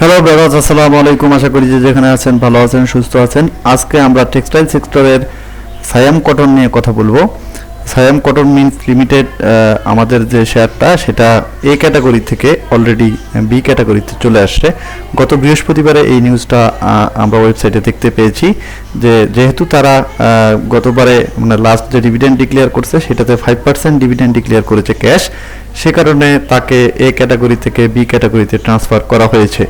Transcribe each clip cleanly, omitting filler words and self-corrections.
Hello brothers, আসসালামু আলাইকুম। আশা করি যে যেখানে আছেন ভালো আছেন, সুস্থ আছেন। আজকে আমরা টেক্সটাইল সেক্টরের সায়াম কটন নিয়ে কথা বলবো। সায়াম কটন মিলস লিমিটেড আমাদের যে শেয়ারটা সেটা এ ক্যাটাগরি থেকে অলরেডি বি ক্যাটাগরিতে চলে আসছে। গত বৃহস্পতিবারে এই নিউজটা আমরা ওয়েবসাইটে দেখতে পেয়েছি যে যেহেতু তারা গতবারে মানে লাস্ট যে ডিভিডেন্ড ডিক্লেয়ার করছে সেটাতে 5% ডিভিডেন্ড ডিক্লেয়ার করেছে ক্যাশ, সে কারণে তাকে এ ক্যাটাগরি থেকে বি ক্যাটাগরিতে ট্রান্সফার করা হয়েছে।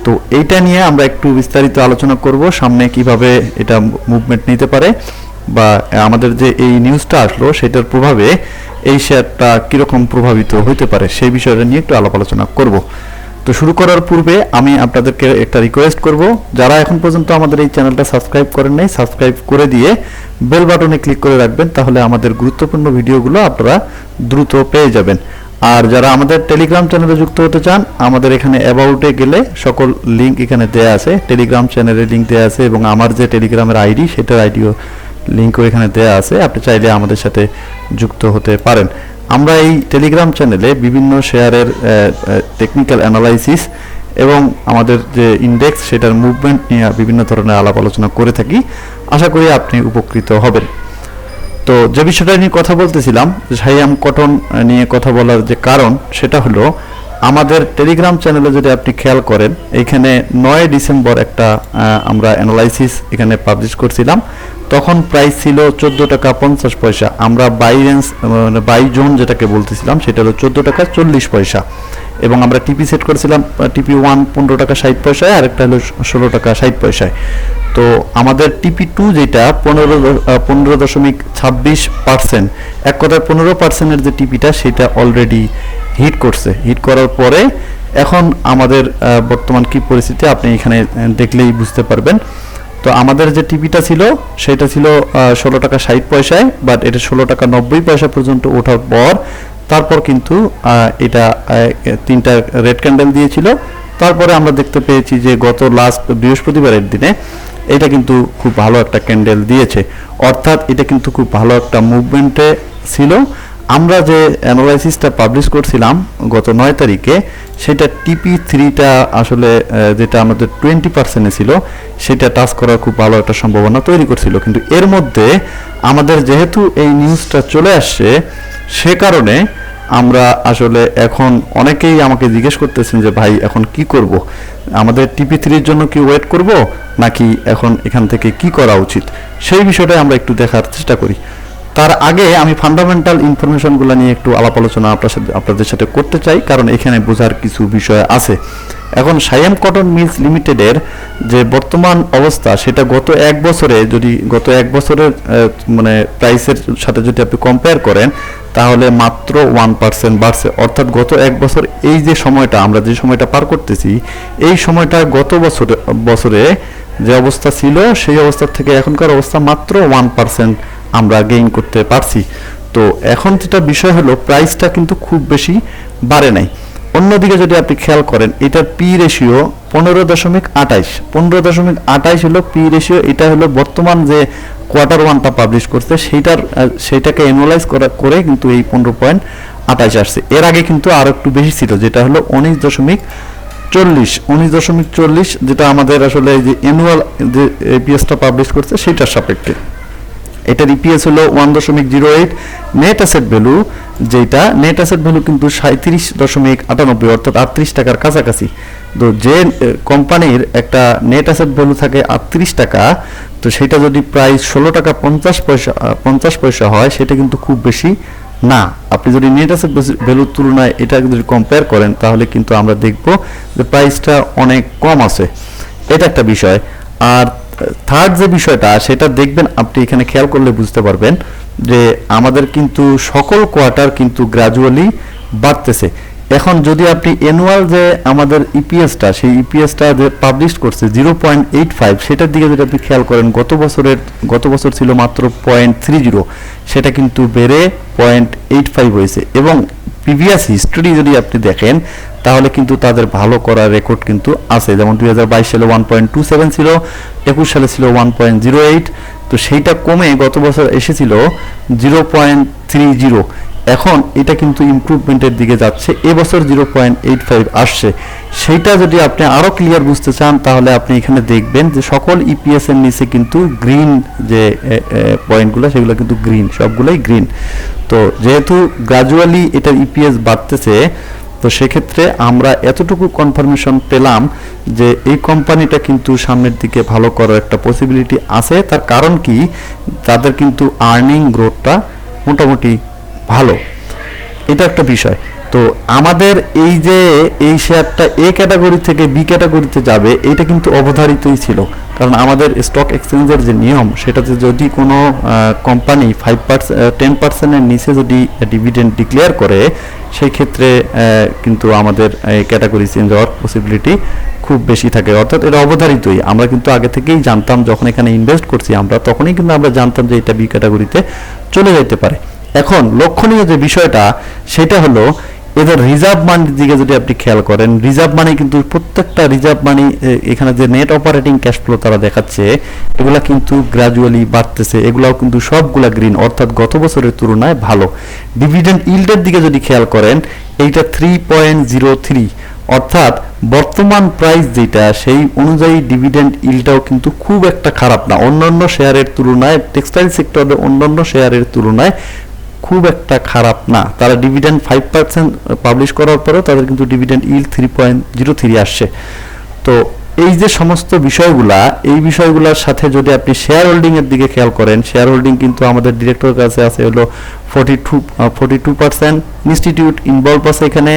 তো এইটা নিয়ে আমরা একটু বিস্তারিত আলোচনা করব, সামনে কিভাবে এটা মুভমেন্ট নিতে পারে বা আমাদের যে এই নিউজটা আসলো সেটার প্রভাবে এই শেয়ারটা কীরকম প্রভাবিত হতে পারে সেই বিষয়টা নিয়ে একটু আলোচনা করব। তো শুরু করার পূর্বে আমি আপনাদেরকে একটা রিকোয়েস্ট করব, যারা এখন পর্যন্ত আমাদের এই চ্যানেলটা সাবস্ক্রাইব করেন নাই, সাবস্ক্রাইব করে দিয়ে বেল বাটনে ক্লিক করে রাখবেন, তাহলে আমাদের গুরুত্বপূর্ণ ভিডিওগুলো আপনারা দ্রুত পেয়ে যাবেন। আর যারা আমাদের টেলিগ্রাম চ্যানেলে যুক্ত হতে চান, আমাদের এখানে অ্যাবাউটে গেলে সকল লিঙ্ক এখানে দেয়া আছে, টেলিগ্রাম চ্যানেলের লিঙ্ক দেয়া আছে এবং আমার যে টেলিগ্রামের আইডি সেটার আইডিও লিঙ্কও এখানে দেয়া আছে, আপনি চাইলে আমাদের সাথে যুক্ত হতে পারেন। আমরা এই টেলিগ্রাম চ্যানেলে বিভিন্ন শেয়ারের টেকনিক্যাল অ্যানালাইসিস এবং আমাদের যে ইন্ডেক্স সেটার মুভমেন্ট নিয়ে বিভিন্ন ধরনের আলাপ আলোচনা করে থাকি। আশা করি আপনি উপকৃত হবেন। তো যে বিষয়টা নিয়ে কথা বলতেছিলাম, সায়াম কটন নিয়ে কথা বলার যে কারণ সেটা হলো, আমাদের টেলিগ্রাম চ্যানেলে যদি আপনি খেয়াল করেন, এইখানে 9 ডিসেম্বর একটা আমরা অ্যানালাইসিস এখানে পাবলিশ করছিলাম। তখন প্রাইস ছিল 14 টাকা 50 পয়সা। আমরা বাই রেঞ্জ মানে বাই জোন যেটাকে বলতেছিলাম সেটা হলো 14 টাকা 40 পয়সা এবং আমরা টিপি সেট করেছিলাম টিপি 1 15 টাকা 60 পয়সায়, আর একটা হলো 16 টাকা 60 পয়সায়। তো আমাদের টিপি 2 যেটা 15.26%, এক কথায় 15%-এর যে টিপিটা সেটা অলরেডি হিট করছে। হিট করার পরে এখন আমাদের বর্তমান কি পরিস্থিতি আপনি এখানে দেখলেই বুঝতে পারবেন। তো আমাদের যে টিপিটা ছিল সেটা ছিল 16 টাকা 60 পয়সায়, বাট এটা 16 টাকা 90 পয়সা পর্যন্ত ওঠার পর তারপর কিন্তু এটা 3টা রেড ক্যান্ডেল দিয়েছিল। তারপরে আমরা দেখতে পেয়েছি যে গত লাস্ট বৃহস্পতিবারের দিনে এটা কিন্তু খুব ভালো একটা ক্যান্ডেল দিয়েছে, অর্থাৎ এটা কিন্তু খুব ভালো একটা মুভমেন্টে ছিল। আমরা যে অ্যানালাইসিসটা পাবলিশ করছিলাম গত 9 তারিখে, সেটা টিপি 3টা আসলে যেটা আমাদের 20%-এ ছিল সেটা টাচ করার খুব ভালো একটা সম্ভাবনা তৈরি করছিল। কিন্তু এর মধ্যে আমাদের যেহেতু এই নিউজটা চলে আসছে, সে কারণে আমরা আসলে এখন অনেকেই আমাকে জিজ্ঞেস করতেছেন যে ভাই এখন কি করব, আমাদের টিপি 3-র জন্য কি ওয়েট করব নাকি এখন এখান থেকে কি করা উচিত, সেই বিষয়টা আমরা একটু দেখার চেষ্টা করি। তার আগে আমি ফান্ডামেন্টাল ইনফরমেশনগুলো নিয়ে একটু আলাপ আলোচনা আপনাদের সাথে করতে চাই, কারণ এখানে বোঝার কিছু বিষয় আছে। এখন সায়াম কটন মিলস লিমিটেডের যে বর্তমান অবস্থা সেটা গত এক বছরের মানে প্রাইসের সাথে যদি আপনি কম্পেয়ার করেন, তাহলে মাত্র 1% বাড়ছে। অর্থাৎ গত এক বছর এই যে সময়টা আমরা যে সময়টা পার করতেছি, এই সময়টা গত বছরে যে অবস্থা ছিল সেই অবস্থা থেকে এখনকার অবস্থা মাত্র 1% আমরা গেইন করতে পারছি। তো এখন যেটা বিষয় হলো, প্রাইসটা কিন্তু খুব বেশি বাড়ে নাই। অন্যদিকে যদি আপনি খেয়াল করেন, এটার পি রেশিও 15.28 হলো পি রেশিও। এটা হলো বর্তমান যে কোয়ার্টার 1টা পাবলিশ করছে সেইটাকে অ্যানালাইজ করে কিন্তু এই 15.28 আসছে। এর আগে কিন্তু আরো একটু বেশি ছিল, যেটা হলো 19.40, যেটা আমাদের আসলে এই যে অ্যানুয়াল যে এপিএসটা পাবলিশ করছে সেটার সাপেক্ষে। এটার ইপিএস হলো 1.08। নেট অ্যাসেট ভ্যালু যেটা নেট অ্যাসেট ভ্যালু কিন্তু 37.98, অর্থাৎ 38 টাকার কাছাকাছি। তো যে কোম্পানির একটা নেট অ্যাসেট ভ্যালু থাকে 38 টাকা, তো সেটা যদি প্রাইস 16 টাকা 50 পয়সা হয়, সেটা কিন্তু খুব বেশি না। আপনি যদি নেট অ্যাসেট ভ্যালুর তুলনায় এটা যদি কম্পেয়ার করেন, তাহলে কিন্তু আমরা দেখব যে প্রাইসটা অনেক কম আছে। এটা একটা বিষয়। আর থার্ড যে বিষয়টা সেটা দেখবেন, আপনি এখানে খেয়াল করলে বুঝতে পারবেন যে আমাদের কিন্তু সকল কোয়ার্টার কিন্তু গ্র্যাজুয়ালি বাড়তেছে। এখন যদি আপনি অ্যানুয়াল যে আমাদের ইপিএসটা, সেই ইপিএসটা যে পাবলিশ করছে 0.85, সেটার দিকে যদি আপনি খেয়াল করেন, গত বছর ছিল মাত্র 0.30, সেটা কিন্তু বেড়ে 0.85 হয়েছে। এবং প্রিভিয়াস হিস্ট্রি যদি আপনি দেখেন, তাহলে কিন্তু তাদের ভালো করার রেকর্ড কিন্তু আছে। যেমন 2022 সালে 1.27 ছিল, 21 সালে ছিল 1.08, তো সেইটা কমে গত বছর এসেছিল 0.30। এখন এটা কিন্তু ইমপ্রুভমেন্টের দিকে যাচ্ছে, এবছর 0.85 আসছে। সেইটা যদি আপনি আরও ক্লিয়ার বুঝতে চান তাহলে আপনি এখানে দেখবেন যে সকল ইপিএস এর নিচে কিন্তু গ্রিন যে পয়েন্টগুলো সেগুলো কিন্তু গ্রিন, সবগুলোই গ্রিন। তো যেহেতু গ্রাজুয়ালি এটার ইপিএস বাড়তেছে, তো সেক্ষেত্রে আমরা এতটুকু কনফার্মেশন পেলাম যে এই কোম্পানিটা কিন্তু সামনের দিকে ভালো করার একটা পসিবিলিটি আছে। তার কারণ কি, তাদের কিন্তু আর্নিং গ্রোথটা মোটামুটি ভালো, এটা একটা বিষয়। তো আমাদের এই যে এই শেয়ারটা এ ক্যাটাগরি থেকে বি ক্যাটাগরিতে যাবে, এটা কিন্তু অবধারিতই ছিল। কারণ আমাদের স্টক এক্সচেঞ্জের যে নিয়ম, সেটাতে যদি কোনো কোম্পানি 10%-এর নিচে যদি ডিভিডেন্ড ডিক্লেয়ার করে, সেই ক্ষেত্রে কিন্তু আমাদের ক্যাটাগরি চেঞ্জ হওয়ার পসিবিলিটি খুব বেশি থাকে। অর্থাৎ এটা অবধারিতই, আমরা কিন্তু আগে থেকেই জানতাম, যখন এখানে ইনভেস্ট করছি আমরা তখনই কিন্তু আমরা জানতাম যে এটা বি ক্যাটাগরিতে চলে যেতে পারে। এখন লক্ষণীয় যে বিষয়টা সেটা হলো এদের রিজার্ভ মানির দিকে যদি আপনি খেয়াল করেন, রিজার্ভ মানি কিন্তু প্রত্যেকটা রিজার্ভ মানি, এখানে যে নেট অপারেটিং ক্যাশ ফ্লো তারা দেখাচ্ছে, এগুলা কিন্তু গ্র্যাজুয়ালি বাড়তেছে, এগুলাও কিন্তু সবগুলা গ্রিন, অর্থাৎ গত বছরের তুলনায় ভালো। ডিভিডেন্ড ইল্ডের দিকে যদি খেয়াল করেন, এইটা 3.03, অর্থাৎ বর্তমান প্রাইস যেটা সেই অনুযায়ী ডিভিডেন্ড ইল্ডটাও কিন্তু খুব একটা খারাপ না, অন্যান্য শেয়ারের তুলনায়, টেক্সটাইল সেক্টরের অন্যান্য শেয়ারের তুলনায় খুব একটা খারাপ না। তারা ডিভিডেন্ড 5% পাবলিশ করার পরেও তাদের কিন্তু ডিভিডেন্ড ইল্ড 3.03 আসছে। তো এই যে সমস্ত বিষয়গুলা, এই বিষয়গুলোর সাথে যদি আপনি শেয়ার হোল্ডিং এর দিকে খেয়াল করেন, শেয়ার হোল্ডিং কিন্তু আমাদের ডিরেক্টরের কাছে আছে হলো 42%, ইনস্টিটিউট ইনভলভ আছে এখানে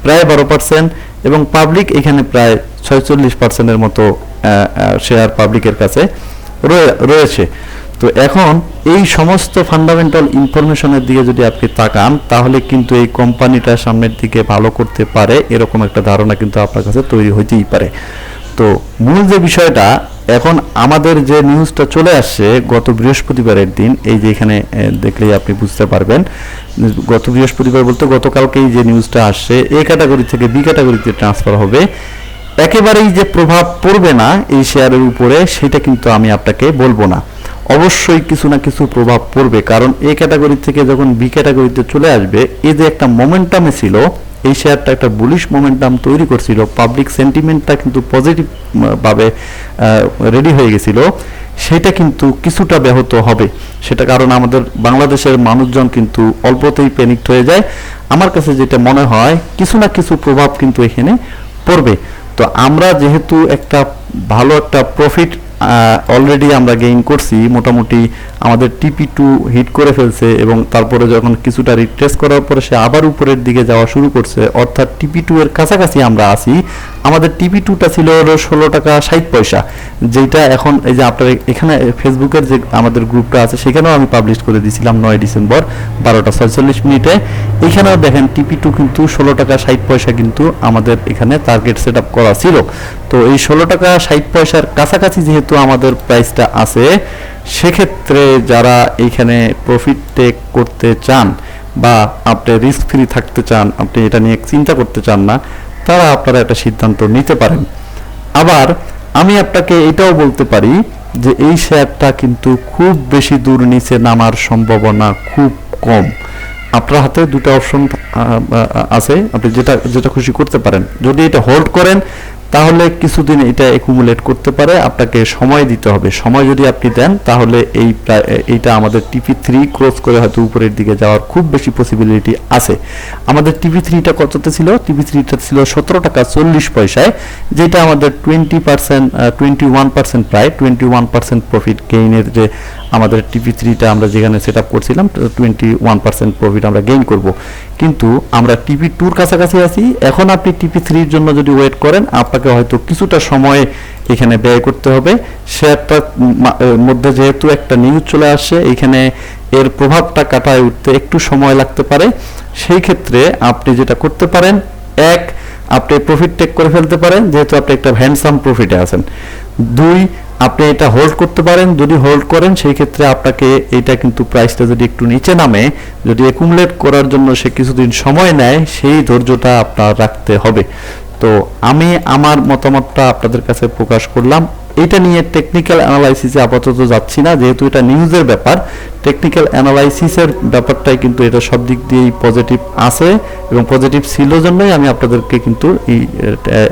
প্রায় 12%, এবং পাবলিক এখানে প্রায় 46%-এর মতো শেয়ার পাবলিকের কাছে রয়েছে। তো এখন এই সমস্ত ফান্ডামেন্টাল ইনফরমেশনের দিকে যদি আপনি তাকান, তাহলে কিন্তু এই কোম্পানিটা সামনের দিকে ভালো করতে পারে, এরকম একটা ধারণা কিন্তু আপনার কাছে তৈরি হইতেই পারে। তো মূল যে বিষয়টা, এখন আমাদের যে নিউজটা চলে আসছে গত বৃহস্পতিবারের দিন, এই যে এখানে দেখলেই আপনি বুঝতে পারবেন, গত বৃহস্পতিবার বলতে গতকালকেই যে নিউজটা আসছে, এ ক্যাটাগরি থেকে বি ক্যাটাগরিতে ট্রান্সফার হবে, একেবারেই যে প্রভাব পড়বে না এই শেয়ারের উপরে সেটা কিন্তু আমি আপনাকে বলবো না। অবশ্যই কিছু না কিছু প্রভাব পড়বে, কারণ এ ক্যাটাগরি থেকে যখন বি ক্যাটাগরিতে চলে আসবে, এই যে একটা মোমেন্টামে ছিল, এই শেয়ারটা একটা বুলিশ মোমেন্টাম তৈরি করছিল, পাবলিক সেন্টিমেন্টটা কিন্তু পজিটিভ ভাবে রেডি হয়ে গেছিল, সেটা কিন্তু কিছুটা ব্যাহত হবে। সেটা কারণ আমাদের বাংলাদেশের মানুষজন কিন্তু অল্পতেই প্যানিকড হয়ে যায়। আমার কাছে যেটা মনে হয়, কিছু না কিছু প্রভাব কিন্তু এখানে পড়বে। তো আমরা যেহেতু একটা ভালো একটা প্রফিট অলরেডি আমরা গেইন করছি, মোটামুটি আমাদের টিপি2 হিট করে ফেলছে, এবং তারপরে যখন কিছুটা রিট্রেস করার পরে সে আবার উপরের দিকে যাওয়া শুরু করছে, অর্থাৎ টিপি2 এর কাছাকাছি আমরা আছি। আমাদের টিপি2টা ছিল 16 টাকা 60 পয়সা, যেটা এখন এই যে আপনার এখানে ফেসবুকের যে আমাদের গ্রুপটা আছে সেখানেও আমি পাবলিশ করে দিয়েছিলাম 9 ডিসেম্বর 12:46 এখানেও দেখেন টিপি2 কিন্তু 16 টাকা 60 পয়সা কিন্তু আমাদের এখানে টার্গেট সেট আপ করা ছিল। তো এই 16 টাকা 60 পয়সার কাছাকাছি যেহেতু আমাদের প্রাইসটা আছে, সেক্ষেত্রে যারা এইখানে প্রফিট টেক করতে চান বা আপনি রিস্ক ফ্রি থাকতে চান, আপনি এটা নিয়ে চিন্তা করতে চান না, তারা আপনারা একটা সিদ্ধান্ত নিতে পারেন। আবার আমি আপনাকে এটাও বলতে পারি যে এই শেয়ারটা কিন্তু খুব বেশি দূর নিচে নামার সম্ভাবনা খুব কম। আপনার হাতে দুটো অপশন আছে, আপনি যেটা খুশি করতে পারেন। যদি এটা হোল্ড করেন তাহলে কিছুদিন এটা অ্যাকুমুলেট করতে পারে, আপনাকে সময় দিতে হবে। সময় যদি আপনি দেন তাহলে এইটা আমাদের টিপি3 ক্রস করে হয়তো উপরের দিকে যাওয়ার খুব বেশি পসিবিলিটি আছে। আমাদের টিপি3টা কততে ছিল? টিপি3টা ছিল 17 টাকা 40 পয়সায়, যেটা আমাদের 21% প্রায় 21% প্রফিট গেইনের যে আমাদের টিপি3টা আমরা যেখানে সেট আপ করছিলাম 21% প্রফিট আমরা গেইন করব, কিন্তু আমরা টিপি2-র কাছাকাছি আছি। এখন আপনি টিপি3-র জন্য যদি ওয়েট করেন, আপনাকে হয়তো কিছুটা সময় এখানে ব্যয় করতে হবে। শেয়ারটার মধ্যে যেহেতু একটা নিউজ চলে আসছে, এখানে এর প্রভাবটা কাটায় উঠতে একটু সময় লাগতে পারে। সেই ক্ষেত্রে আপনি যেটা করতে পারেন, আপনি প্রফিট টেক করে ফেলতে পারেন যেহেতু আপনি একটা হ্যান্ডসাম প্রফিটে আছেন। 2, আপনি এটা হোল্ড করতে পারেন। যদি হোল্ড করেন সেই ক্ষেত্রে আপনাকে এটা কিন্তু প্রাইসটা যদি একটু নিচে নামে, যদি অ্যাকুমুলেট করার জন্য সে কিছুদিন সময় নেয়, সেই ধৈর্যটা আপনার রাখতে হবে। তো আমি আমার মতামতটা আপনাদের কাছে প্রকাশ করলাম। এটা নিয়ে টেকনিক্যাল অ্যানালাইসিসে আপাতত যাচ্ছি না, যেহেতু এটা নিউজের ব্যাপার। টেকনিক্যাল অ্যানালাইসিসের ব্যাপারটাই কিন্তু এটা সব দিক দিয়েই পজিটিভ আছে এবং পজিটিভ ছিল জন্যই আমি আপনাদেরকে কিন্তু এই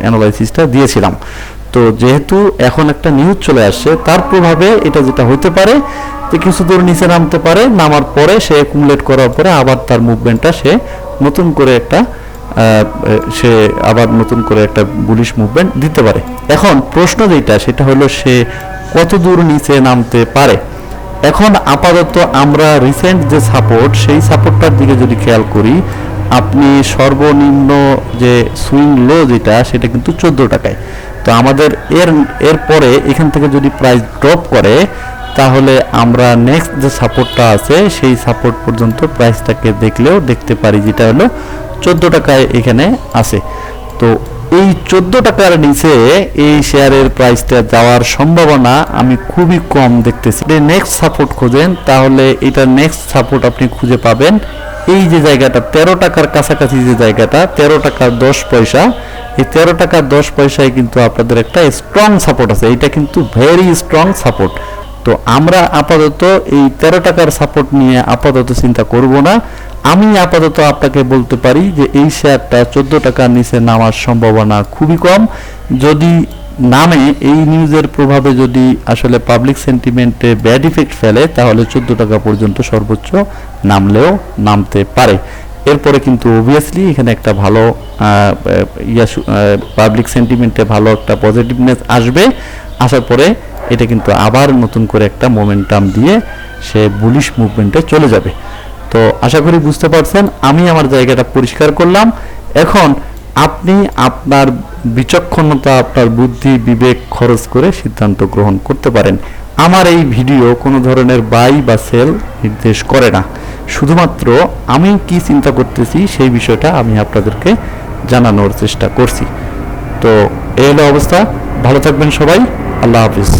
অ্যানালাইসিসটা দিয়েছিলাম। তো যেহেতু এখন একটা নিউজ চলে আসছে, তার প্রভাবে এটা যেটা হতে পারে যে কিছু দূর নিচে নামতে পারে, নামার পরে সে অ্যাকুমুলেট করার পরে আবার তার মুভমেন্টটা সে নতুন করে একটা বুলিশ মুভমেন্ট দিতে পারে। এখন প্রশ্ন যেটা সেটা হলো সে কত দূর নিচে নামতে পারে। এখন আপাতত আমরা রিসেন্ট যে সাপোর্ট, সেই সাপোর্টটার দিকে যদি খেয়াল করি, আপনি সর্বনিম্ন যে সুইং লো যেটা সেটা কিন্তু 14 টাকায়। তো আমাদের এর পরে এখান থেকে যদি প্রাইস ড্রপ করে, তাহলে আমরা নেক্সট যে সাপোর্টটা আছে সেই সাপোর্ট পর্যন্ত প্রাইসটাকে দেখলেও দেখতে পারি, যেটা হলো 14 টাকায় এখানে আছে। তো এই 14 টাকার নিচে এই শেয়ারের প্রাইসটা যাওয়ার সম্ভাবনা আমি খুবই কম দেখতেছি। যদি নেক্সট সাপোর্ট খোঁজেন, তাহলে এটা নেক্সট সাপোর্ট আপনি খুঁজে পাবেন এই যে জায়গাটা 13 টাকার কাছাকাছি, যে জায়গাটা 13 টাকা 10 পয়সা, এই 13 টাকা 10 পয়সায় কিন্তু আপনাদের একটা স্ট্রং সাপোর্ট আছে। এটা কিন্তু ভেরি স্ট্রং সাপোর্ট। তো আমরা আপাতত এই 13 টাকার সাপোর্ট নিয়ে আপাতত চিন্তা করব না। আমি আপাতত আপনাকে বলতে পারি যে এই শেয়ারটা 14 টাকার নিচে নামার সম্ভাবনা খুবই কম। যদি নামে, এই নিউজের প্রভাবে যদি আসলে পাবলিক সেন্টিমেন্টে ব্যাড ইফেক্ট ফেলে, তাহলে 14 টাকা পর্যন্ত সর্বোচ্চ নামলেও নামতে পারে। এরপরে কিন্তু অবভিয়াসলি এখানে একটা ভালো পাবলিক সেন্টিমেন্টে ভালো একটা পজিটিভনেস আসবে। আসার পরে এটা কিন্তু আবার নতুন করে একটা মোমেন্টাম দিয়ে সে বুলিশ মুভমেন্টে চলে যাবে। তো আশা করি বুঝতে পারছেন, আমি আমার জায়গাটা পরিষ্কার করলাম। এখন আপনি আপনার বিচক্ষণতা, আপনার বুদ্ধি বিবেক খরচ করে সিদ্ধান্ত গ্রহণ করতে পারেন। আমার এই ভিডিও কোনো ধরনের বাই বা সেল নির্দেশ করে না, শুধুমাত্র আমি কি চিন্তা করতেছি সেই বিষয়টা আমি আপনাদেরকে জানানোর চেষ্টা করছি। তো এই হলো অবস্থা। ভালো থাকবেন সবাই। আল্লাহ হাফিজ।